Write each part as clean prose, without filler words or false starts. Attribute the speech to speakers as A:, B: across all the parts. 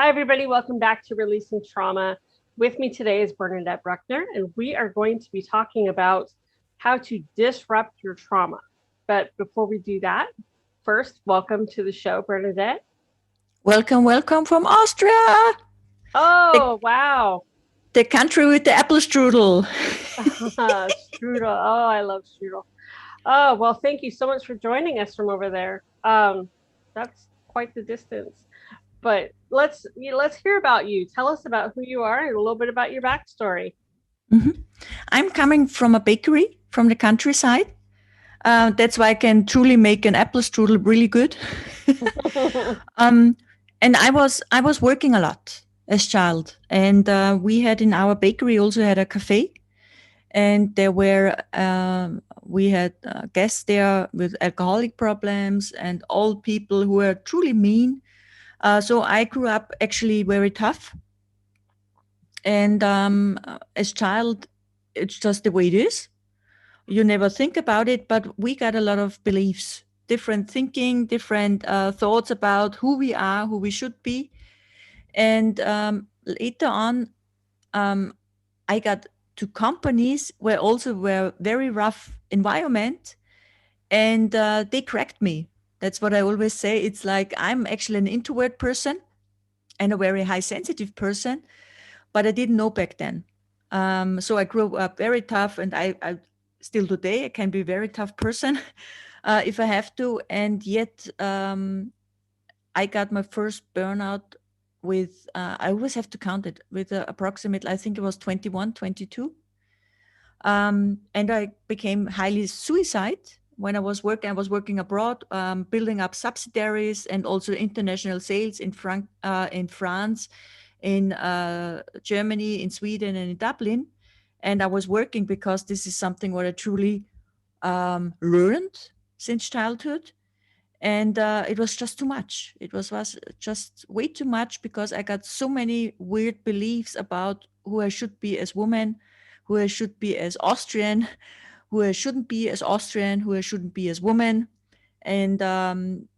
A: Hi, everybody. Welcome back to Releasing Trauma. With me today is Bernadette Bruckner, and we are going to be talking about how to disrupt your trauma. But before we do that, first, welcome to the show, Bernadette.
B: Welcome, welcome from Austria, the,
A: Oh, wow.
B: the country with the apple strudel.
A: Strudel. Oh, I love strudel. Oh, well, thank you so much for joining us from over there. That's quite the distance. But let's hear about you. Tell us about who you are and a little bit about your backstory.
B: Mhm. I'm coming from a bakery from the countryside. That's why I can truly make an apple strudel really good. um, and I was working a lot as child, and we had in our bakery also had a cafe, and there were we had guests there with alcoholic problems and old people who were truly mean. So I grew up actually very tough, and as child, it's just the way it is. You never think about it, but we got a lot of beliefs, different thinking, different thoughts about who we are, who we should be. And later on, um, I got to companies where also were very rough environment, and they cracked me. That's what I always say. It's like I'm actually an introvert person and a very high sensitive person, but I didn't know back then. So I grew up very tough, and I still today I can be a very tough person if I have to. And yet I got my first burnout with I always have to count it with approximately, I think it was 21, 22. And I became highly suicide when I was working. I was working abroad, building up subsidiaries and also international sales in France, in Germany, in Sweden, and in Dublin. And I was working because this is something what I truly learned since childhood. And it was just too much. It was just way too much because I got so many weird beliefs about who I should be as woman, who I should be as Austrian, who I shouldn't be as Austrian, who I shouldn't be as woman. And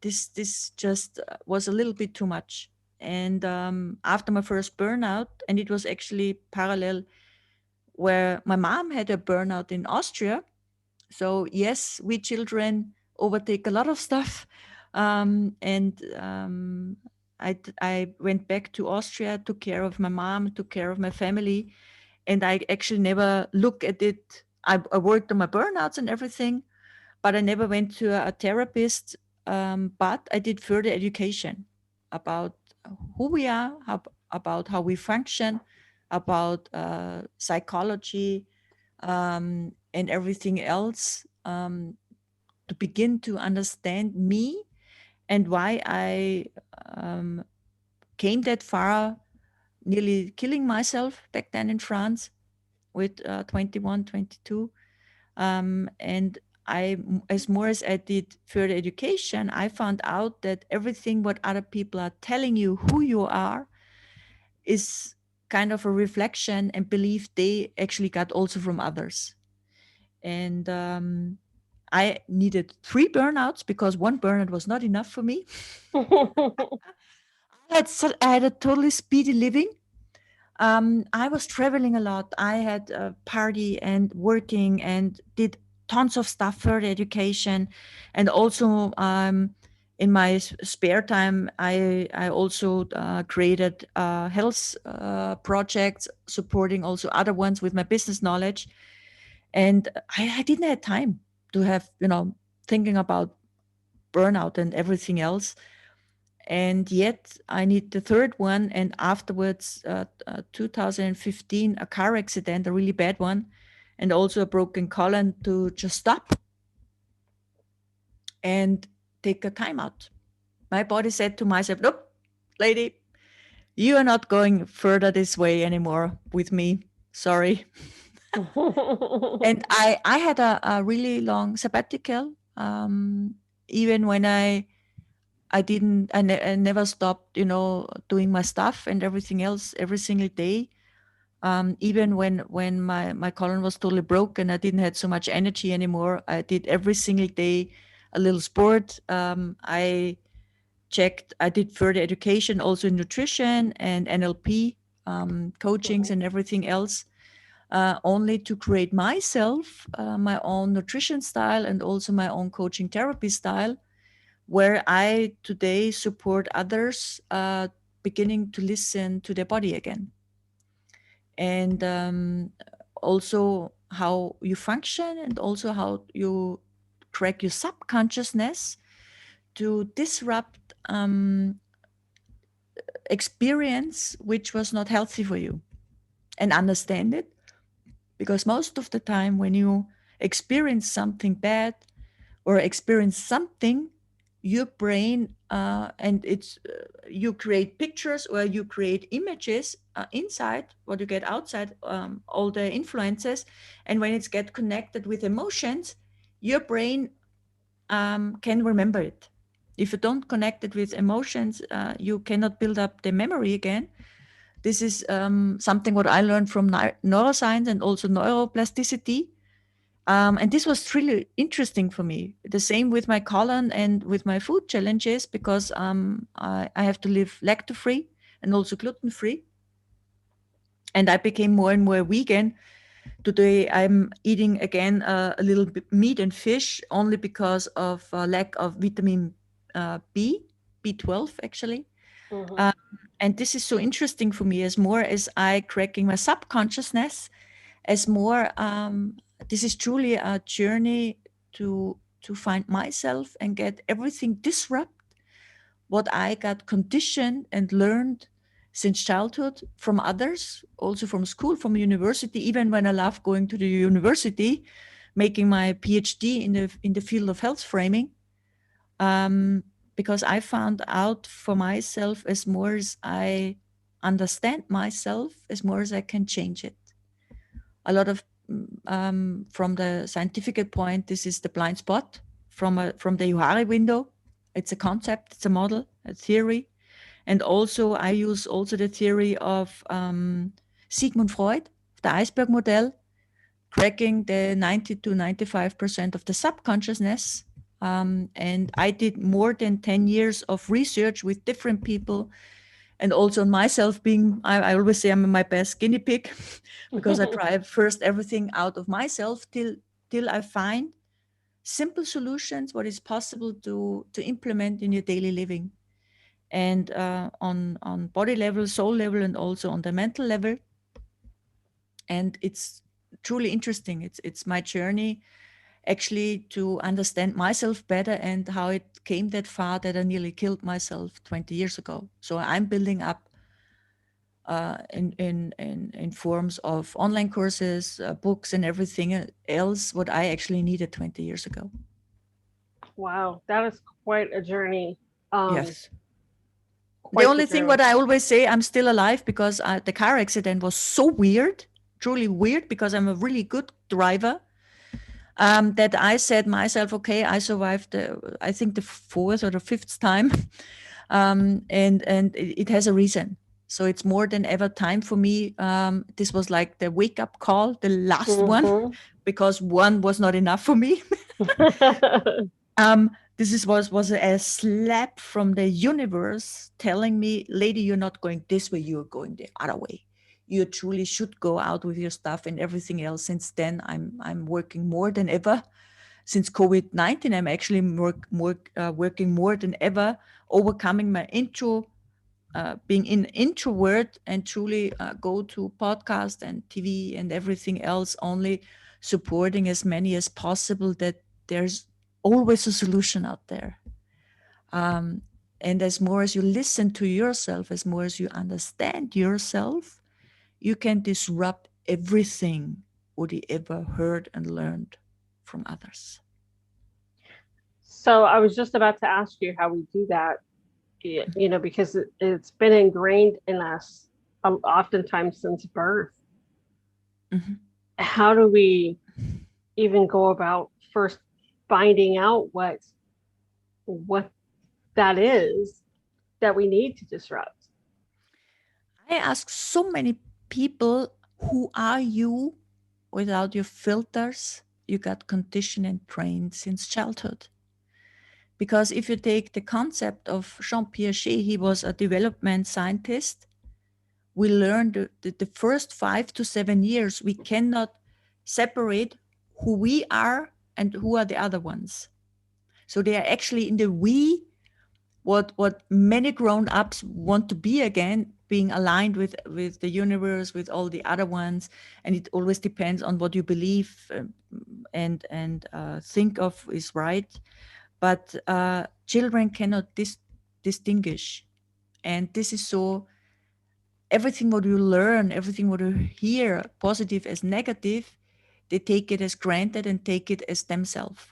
B: this just was a little bit too much. And after my first burnout, and it was actually parallel where my mom had a burnout in Austria. So yes, we children overtake a lot of stuff. And I went back to Austria, took care of my mom, took care of my family, and I actually never look at it. I worked on my burnouts and everything, but I never went to a therapist. But I did further education about who we are, about how we function, about psychology, and everything else, to begin to understand me and why I um, came that far, nearly killing myself back then in France with 21, 22. And as more as I did further education, I found out that everything what other people are telling you who you are is kind of a reflection and belief they actually got also from others. And I needed three burnouts because one burnout was not enough for me. I had a totally speedy living. I was traveling a lot. I had a party and working and did tons of stuff for the education, and also in my spare time, I also created health projects, supporting also other ones with my business knowledge, and I didn't have time to have thinking about burnout and everything else. And yet I need the third one. And afterwards, 2015, a car accident, a really bad one, and also a broken colon, to just stop and take a time out. My body said to myself, nope, lady, you are not going further this way anymore with me. Sorry. And I had a really long sabbatical. Even when I never stopped, doing my stuff and everything else every single day. Even when my colon was totally broken, I didn't have so much energy anymore. I did every single day a little sport. I checked, I did further education also in nutrition and NLP, coachings
A: Mhm.
B: and everything else, only to create myself, my own nutrition style and also my own coaching therapy style, where I today support others beginning to listen to their body again. And also how you function and also how you crack your subconsciousness to disrupt experience which was not healthy for you and understand it, because most of the time when you experience something bad or experience something, your brain and it's you create pictures or you create images inside what you get outside, all the influences, and when it's get connected with emotions, your brain can remember it. If you don't connect it with emotions, you cannot build up the memory again. This is something what I learned from neuroscience and also neuroplasticity. And this was really interesting for me. The same with my colon and with my food challenges, because I have to live lacto free and also gluten free. And I became more and more vegan. Today I'm eating again a little bit meat and fish only because of lack of vitamin B, B12 actually.
A: Mhm.
B: Um, and this is so interesting for me, as more as I cracking my subconsciousness, as more this is truly a journey to find myself and get everything disrupt what I got conditioned and learned since childhood from others, also from school, from university. Even when I love going to the university, making my PhD in the field of health framing, um, because I found out for myself, as more as I understand myself, as more as I can change it. A lot of from the scientific point, this is the blind spot from the Johari window. It's a concept, it's a model, a theory, and also I use also the theory of Sigmund Freud, the iceberg model, cracking the 90 to 95% of the subconsciousness. And I did more than 10 years of research with different people, and also on myself being, I always say I'm my best guinea pig because I try first everything out of myself till I find simple solutions, what is possible to implement in your daily living, and on body level, soul level, and also on the mental level. And it's truly interesting. It's my journey actually to understand myself better and how it came that far that I nearly killed myself 20 years ago. So I'm building up in forms of online courses, books, and everything else what I actually needed 20 years ago.
A: Wow, that is quite a journey. Um,
B: Yes. The
A: quite the
B: only thing
A: journey.
B: what I always say, I'm still alive because the car accident was so weird, truly weird, because I'm a really good driver. That I said myself, okay, I survived. I think the fourth or the fifth time, and it has a reason. So it's more than ever time for me. This was like the wake up call, the last one,
A: Mhm.
B: because one was not enough for me. This was a slap from the universe telling me, lady, you're not going this way, you're going the other way. You truly should go out with your stuff and everything else. Since then, I'm working more than ever. Since COVID-19, I'm actually working more than ever, overcoming my being an introvert, and truly go to podcast and TV and everything else, only supporting as many as possible, that there's always a solution out there. Um, and as more as you listen to yourself, as more as you understand yourself, you can disrupt everything what you ever heard and learned from others.
A: So I was just about to ask you how we do that, because it's been ingrained in us oftentimes since birth.
B: Mhm.
A: How do we even go about first finding out what that is that we need to disrupt?
B: I ask so many people, who are you without your filters you got conditioned and trained since childhood? Because if you take the concept of Jean Piaget, he was a development scientist. We learned the first 5 to 7 years, we cannot separate who we are and who are the other ones. So they are actually in the we, what many grown-ups want to be again, being aligned with the universe, with all the other ones. And it always depends on what you believe, and think of is right. But children cannot distinguish. And this is so, everything what you learn, everything what you hear, positive as negative, they take it as granted and take it as themselves.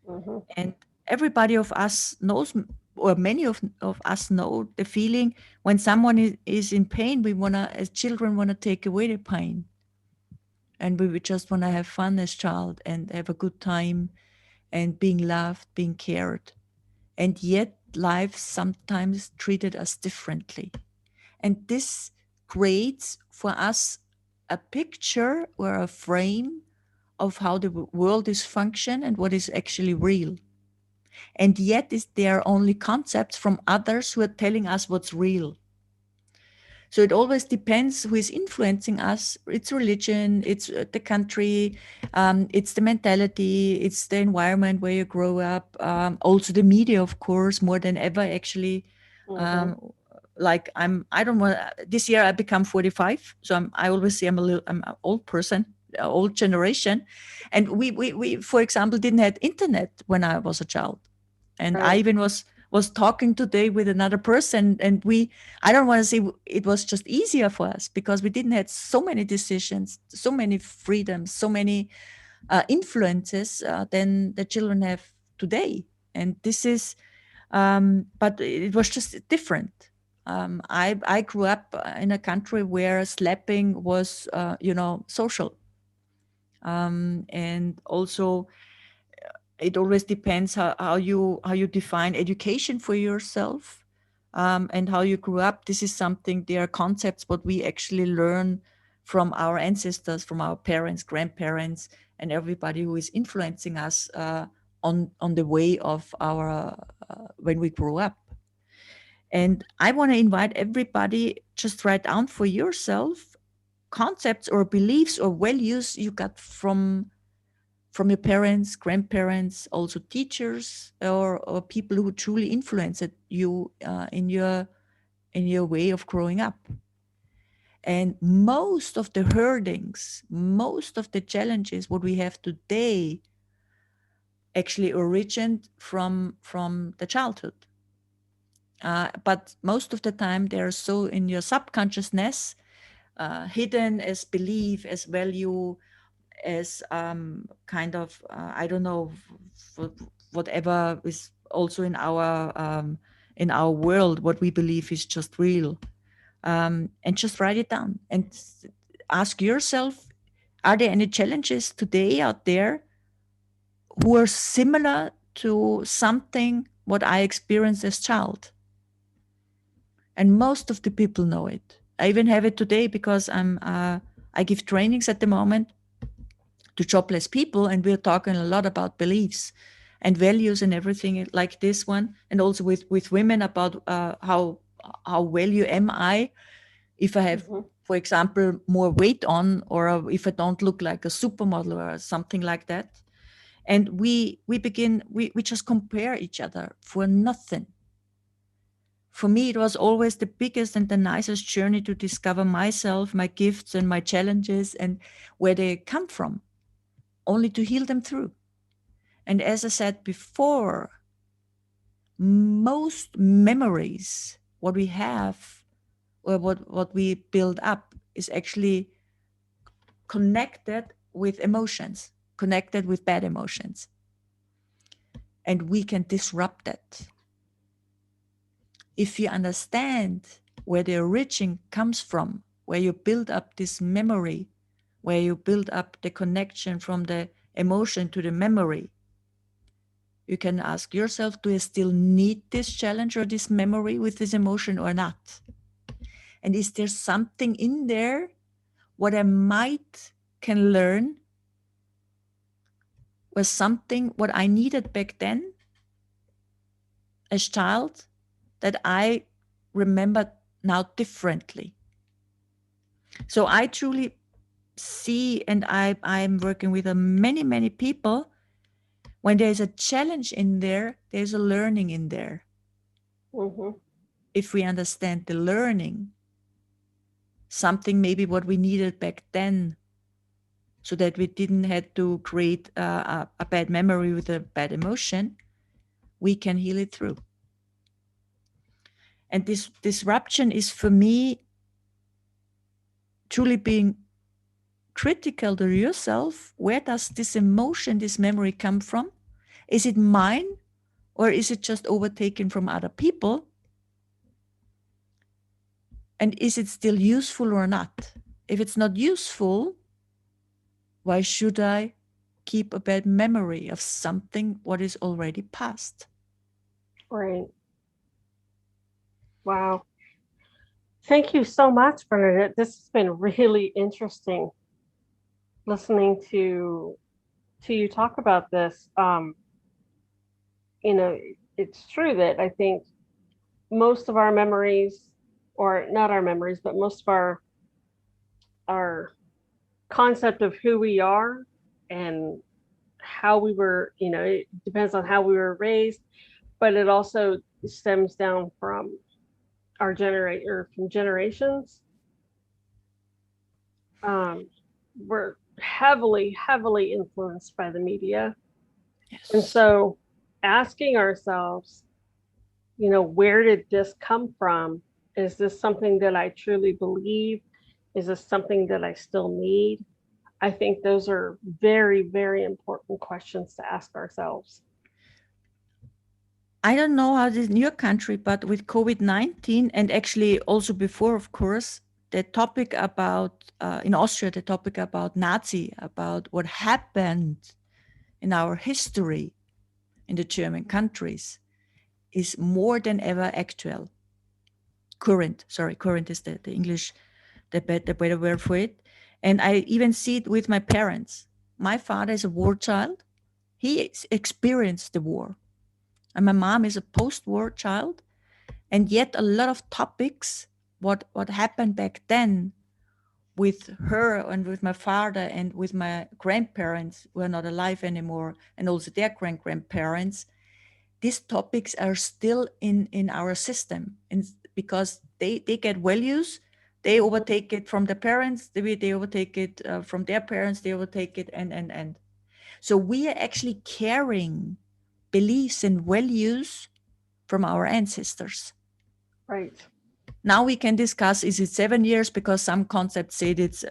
A: Mhm.
B: And everybody of us knows, or many of us know the feeling when someone is in pain, we want to, as children, want to take away the pain. And we would just want to have fun as child and have a good time and being loved, being cared. And yet life sometimes treated us differently. And this creates for us a picture or a frame of how the world is function and what is actually real. And yet they are only concepts from others who are telling us what's real. So it always depends who is influencing us. It's religion, it's the country, it's the mentality, it's the environment where you grow up. Also the media, of course, more than ever, actually.
A: Mhm.
B: Um, like I don't want, this year I become 45. So I always say I'm an old person, old generation. And we, for example, didn't have internet when I was a child. And I
A: Right.
B: even was talking today with another person, and I don't want to say it was just easier for us because we didn't have so many decisions, so many freedoms, so many influences than the children have today. And this is, but it was just different. I grew up in a country where slapping was, social. And also it always depends how you define education for yourself, and how you grew up. This is something, there are concepts what we actually learn from our ancestors, from our parents, grandparents, and everybody who is influencing us on the way of our when we grow up. And I want to invite everybody, just write down for yourself concepts or beliefs or values you got from your parents, grandparents, also teachers, or people who truly influenced you in your way of growing up. And most of the hurdles, most of the challenges, what we have today, actually originate from the childhood. But most of the time, they're so in your subconsciousness, hidden as belief, as value, as kind of I don't know, whatever is also in our world, what we believe is just real. And just write it down and ask yourself: are there any challenges today out there who are similar to something what I experienced as child? And most of the people know it. I even have it today because I give trainings at the moment to jobless people, and we're talking a lot about beliefs and values and everything like this one, and also with women about how value am I if I have,
A: Mhm.
B: for example, more weight on, or if I don't look like a supermodel or something like that. And we just compare each other for nothing. For me, it was always the biggest and the nicest journey to discover myself, my gifts and my challenges, and where they come from, only to heal them through. And as I said before, most memories, what we have or what we build up, is actually connected with emotions, connected with bad emotions. And we can disrupt that. If you understand where the origin comes from, where you build up this memory, where you build up the connection from the emotion to the memory, you can ask yourself, do I still need this challenge or this memory with this emotion or not? And is there something in there what I might can learn, or something what I needed back then as child that I remember now differently. So I truly see, and I'm working with many, many people. When there's a challenge in there, there's a learning in there.
A: Mm-hmm.
B: If we understand the learning, something maybe what we needed back then, so that we didn't have to create a bad memory with a bad emotion, we can heal it through. And this disruption is for me truly being critical to yourself. Where does this emotion, this memory come from? Is it mine, or is it just overtaken from other people? And is it still useful or not? If it's not useful, why should I keep a bad memory of something what is already past?
A: Right. Wow. Thank you so much, Bernadette. This has been really interesting listening to you talk about this. You know, it's true that I think most of our memories, or not our memories, but most of our concept of who we are and how we were, it depends on how we were raised, but it also stems down from our generator from generations. Um, we're heavily influenced by the media. And
B: Yes.
A: so asking ourselves, where did this come from? Is this something that I truly believe? Is this something that I still need? I think those are very important questions to ask ourselves.
B: I don't know how it is in your country, but with COVID-19, and actually also before, of course, the topic about, in Austria, the topic about Nazi, about what happened in our history in the German countries is more than ever actual. Current is the English, the better word for it. And I even see it with my parents. My father is a war child. He experienced the war. And my mom is a post-war child. And yet a lot of topics, what happened back then with her and with my father and with my grandparents who are not alive anymore, and also their grandparents, these topics are still in our system, and because they get values, they
A: Mhm.
B: overtake it from the parents, they overtake it from their parents, they overtake it, and so we are actually carrying beliefs and values from our ancestors.
A: Right.
B: Now we can discuss, is it 7 years, because some concepts say it's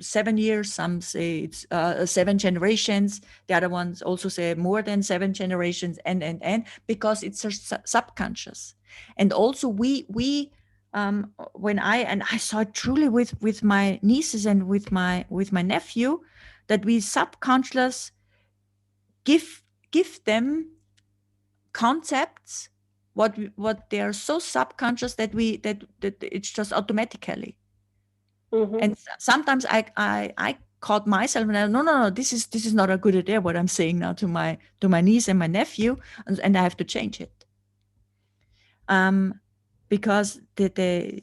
B: 7 years, some say it's 7 generations, the other ones also say more than 7 generations, and because it's a subconscious. And also when I saw it truly with my nieces and with my nephew, that we subconscious give them concepts, what they are so subconscious that that it's just automatically.
A: Hmm.
B: And sometimes I caught myself, and no, this is not a good idea what I'm saying now to my niece and my nephew, and I have to change it. um because the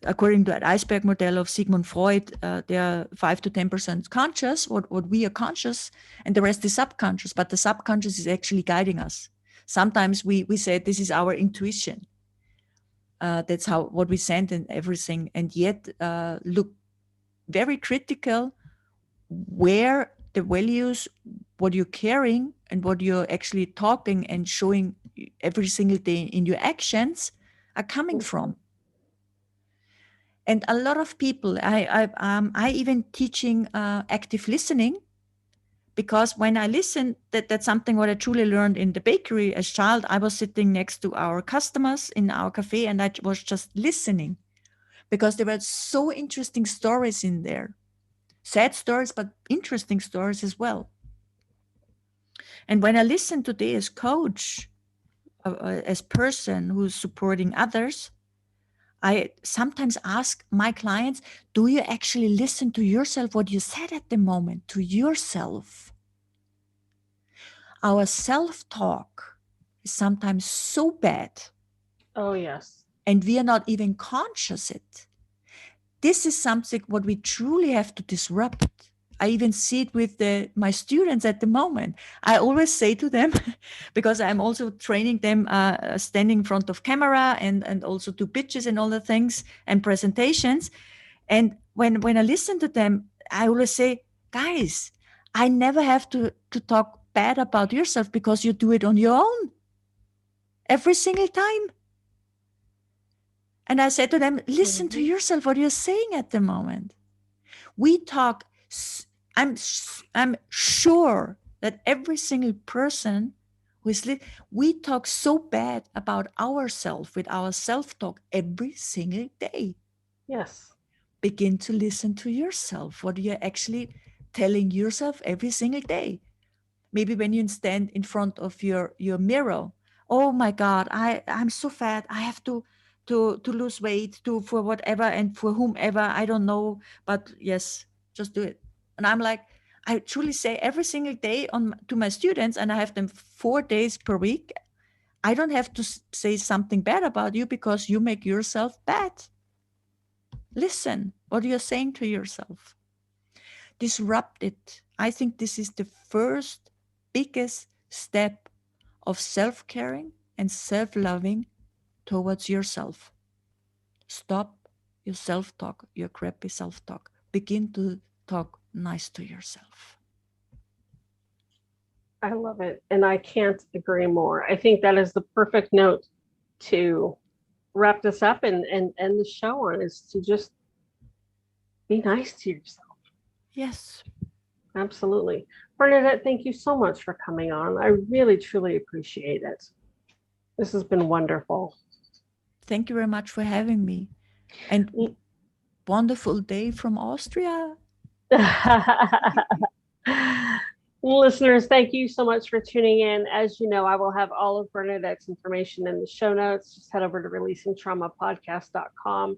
B: according to that iceberg model of Sigmund Freud, they are 5 to 10% conscious, what we are conscious, and the rest is subconscious. But the subconscious is actually guiding us. Sometimes we say this is our intuition. That's how what we send and everything, and yet look very critical where the values, what you're carrying and what you're actually talking and showing every single day in your actions are coming from. And a lot of people, I even teaching active listening, because when I listen, that's something what I truly learned in the bakery as child. I was sitting next to our customers in our cafe, and I was just listening, because there were so interesting stories in there, sad stories, but interesting stories as well. And when I listen today as coach, as person who's supporting others, I sometimes ask my clients, do you actually listen to yourself, what you said at the moment, to yourself? Our self talk. is sometimes so bad,
A: Oh, yes.
B: and we are not even conscious it. This is something what we truly have to disrupt. I even see it with my students at the moment. I always say to them, because I'm also training them standing in front of camera and also do pitches and all the things and presentations. And when I listen to them, I always say, guys, I never have to talk bad about yourself because you do it on your own every single time. And I said to them, listen to
A: Mhm.
B: yourself, what you're saying at the moment. We talk, I'm, I'm sure that every single person who is, we talk so bad about ourselves with our self-talk every single day.
A: Yes.
B: Begin to listen to yourself, what you're actually telling yourself every single day. Maybe when you stand in front of your mirror, oh my god, I'm so fat, I have to lose weight to for whatever and for whomever, I don't know, but yes, just do it. And I'm like, I truly say every single day to my students, and I have them 4 days per week, I don't have to say something bad about you because you make yourself bad. Listen what you're saying to yourself, disrupt it. I think this is the first biggest step of self caring and self loving towards yourself. Stop your self talk, your crappy self talk. Begin to talk nice to yourself.
A: I love it. And I can't agree more. I think that is the perfect note to wrap this up and end the show on, is to just be nice to yourself.
B: Yes.
A: Absolutely. Bernadette, thank you so much for coming on. I really, truly appreciate it. This has been wonderful.
B: Thank you very much for having me. And wonderful day from Austria.
A: Listeners, thank you so much for tuning in. As you know, I will have all of Bernadette's information in the show notes. Just head over to releasingtraumapodcast.com,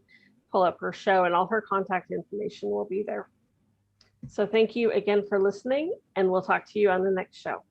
A: pull up her show, and all her contact information will be there. So thank you again for listening, and we'll talk to you on the next show.